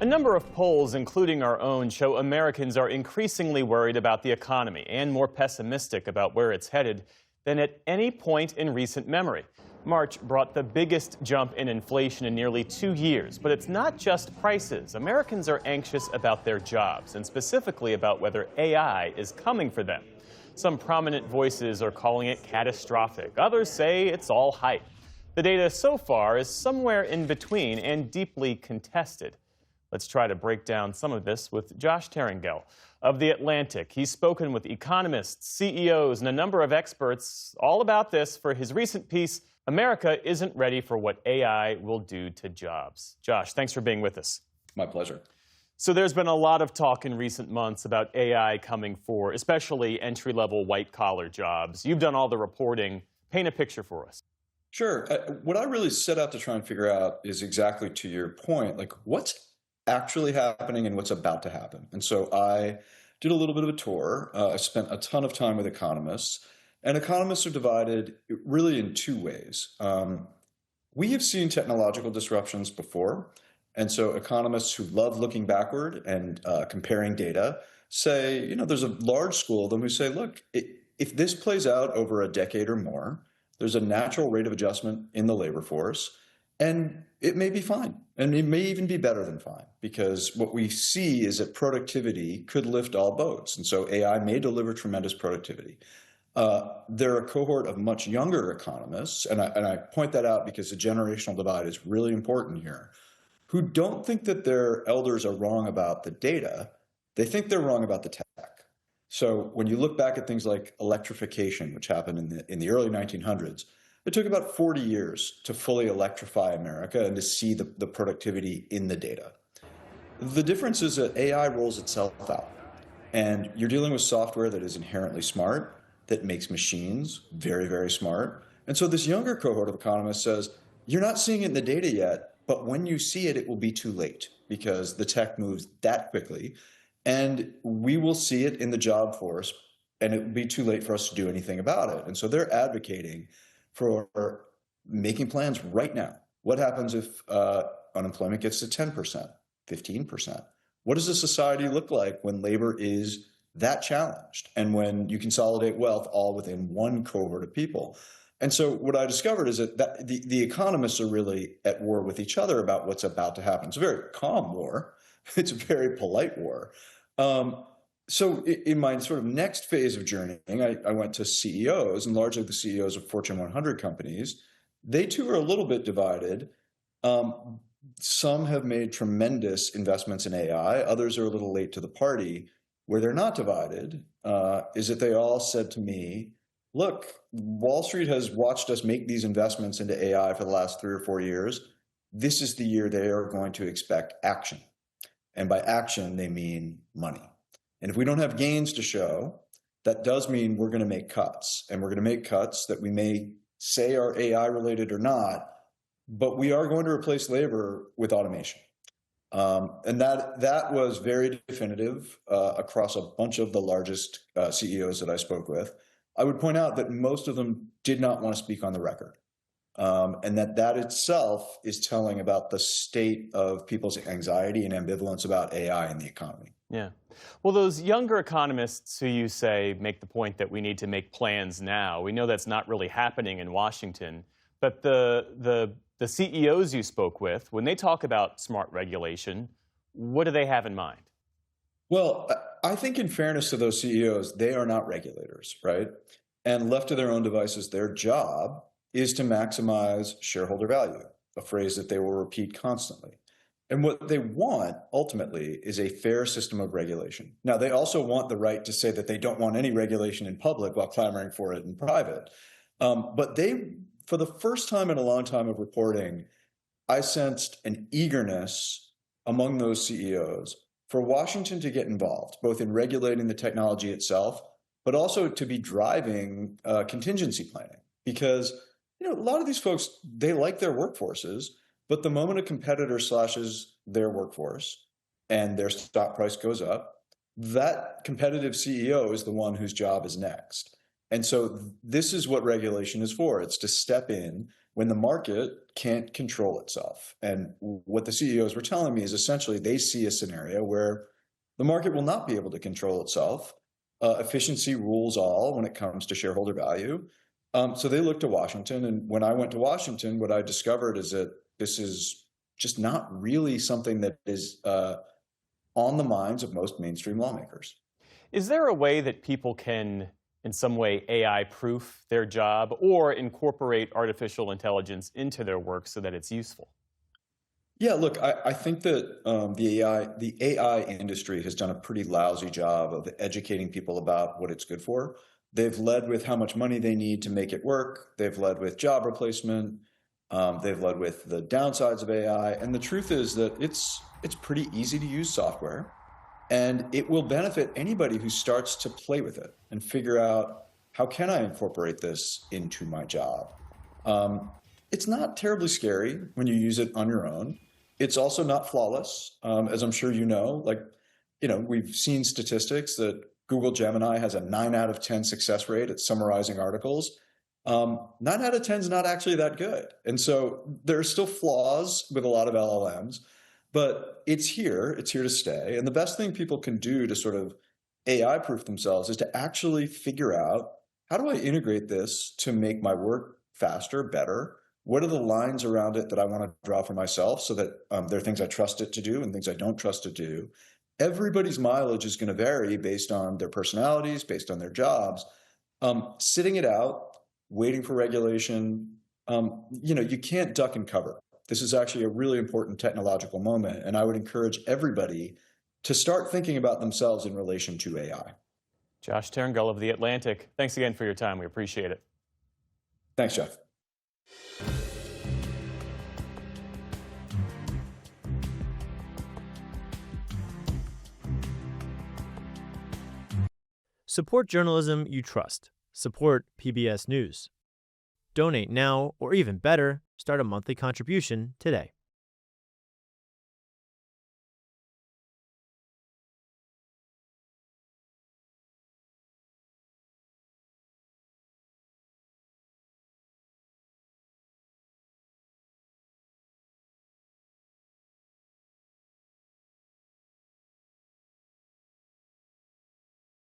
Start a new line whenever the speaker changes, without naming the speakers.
A number of polls, including our own, show Americans are increasingly worried about the economy and more pessimistic about where it's headed than at any point in recent memory. March brought the biggest jump in inflation in nearly 2 years, but it's not just prices. Americans are anxious about their jobs, and specifically about whether AI is coming for them. Some prominent voices are calling it catastrophic. Others say it's all hype. The data so far is somewhere in between and deeply contested. Let's try to break down some of this with Josh Tyrangiel of The Atlantic. He's spoken with economists, CEOs, and a number of experts all about this for his recent piece, America Isn't Ready for What AI Will Do to Jobs. Josh, thanks for being with us.
My pleasure.
So there's been a lot of talk in recent months about AI coming for especially entry-level white-collar jobs. You've done all the reporting. Paint a picture for us.
Sure. What I really set out to try and figure out is exactly to your point, like what's actually happening and what's about to happen. And so I did a little bit of a tour. I spent a ton of time with economists, and economists are divided really in two ways. We have seen technological disruptions before, and so economists who love looking backward and comparing data say, you know, there's a large school of them who say, look, if this plays out over a decade or more, there's a natural rate of adjustment in the labor force, and it may be fine. And it may even be better than fine, because what we see is that productivity could lift all boats. And so AI may deliver tremendous productivity. There are a cohort of much younger economists, and I point that out because the generational divide is really important here, who don't think that their elders are wrong about the data. They think they're wrong about the tech. So when you look back at things like electrification, which happened in the early 1900s, it took about 40 years to fully electrify America and to see the productivity in the data. The difference is that AI rolls itself out, and you're dealing with software that is inherently smart, that makes machines very, very smart. And so this younger cohort of economists says, you're not seeing it in the data yet, but when you see it, it will be too late because the tech moves that quickly. And we will see it in the job force, and it will be too late for us to do anything about it. And so they're advocating for making plans right now. What happens if unemployment gets to 10%, 15%? What does a society look like when labor is that challenged and when you consolidate wealth all within one cohort of people? And so what I discovered is that the economists are really at war with each other about what's about to happen. It's a very calm war. It's a very polite war. So in my sort of next phase of journeying, I went to CEOs, and largely the CEOs of Fortune 100 companies. They too are a little bit divided. Some have made tremendous investments in AI. Others are a little late to the party. Where they're not divided is that they all said to me, look, Wall Street has watched us make these investments into AI for the last 3 or 4 years. This is the year they are going to expect action. And by action, they mean money. And if we don't have gains to show, that does mean we're going to make cuts. And we're going to make cuts that we may say are AI related or not, but we are going to replace labor with automation. And that was very definitive across a bunch of the largest CEOs that I spoke with. I would point out that most of them did not want to speak on the record. And that itself is telling about the state of people's anxiety and ambivalence about AI in the economy.
Yeah. Well, those younger economists who you say make the point that we need to make plans now, we know that's not really happening in Washington. But the CEOs you spoke with, when they talk about smart regulation, what do they have in mind?
Well, I think in fairness to those CEOs, they are not regulators, right? And left to their own devices, their job is to maximize shareholder value, a phrase that they will repeat constantly. And what they want, ultimately, is a fair system of regulation. Now, they also want the right to say that they don't want any regulation in public while clamoring for it in private. But they, for the first time in a long time of reporting, I sensed an eagerness among those CEOs for Washington to get involved, both in regulating the technology itself, but also to be driving contingency planning. Because a lot of these folks, they like their workforces, but the moment a competitor slashes their workforce and their stock price goes up, that competitive CEO is the one whose job is next. And so this is what regulation is for. It's to step in when the market can't control itself. And what the CEOs were telling me is essentially they see a scenario where the market will not be able to control itself. Efficiency rules all when it comes to shareholder value. So they looked to Washington. And when I went to Washington, what I discovered is that this is just not really something that is on the minds of most mainstream lawmakers.
Is there a way that people can, in some way, AI-proof their job or incorporate artificial intelligence into their work so that it's useful?
Yeah, look, I think that the AI industry has done a pretty lousy job of educating people about what it's good for. They've led with how much money they need to make it work. They've led with job replacement. They've led with the downsides of AI. And the truth is that it's pretty easy to use software, and it will benefit anybody who starts to play with it and figure out, how can I incorporate this into my job? It's not terribly scary when you use it on your own. It's also not flawless, as I'm sure you know. We've seen statistics that Google Gemini has a 9 out of 10 success rate at summarizing articles. 9 out of 10 is not actually that good. And so there are still flaws with a lot of LLMs, but it's here to stay. And the best thing people can do to sort of AI-proof themselves is to actually figure out, how do I integrate this to make my work faster, better? What are the lines around it that I want to draw for myself so that there are things I trust it to do and things I don't trust it to do? Everybody's mileage is going to vary based on their personalities, based on their jobs. Sitting it out, waiting for regulation, you can't duck and cover. This is actually a really important technological moment, and I would encourage everybody to start thinking about themselves in relation to AI.
Josh Tyrangiel of The Atlantic, thanks again for your time. We appreciate it.
Thanks, Geoff.
Support journalism you trust. Support PBS News. Donate now, or even better, start a monthly contribution today.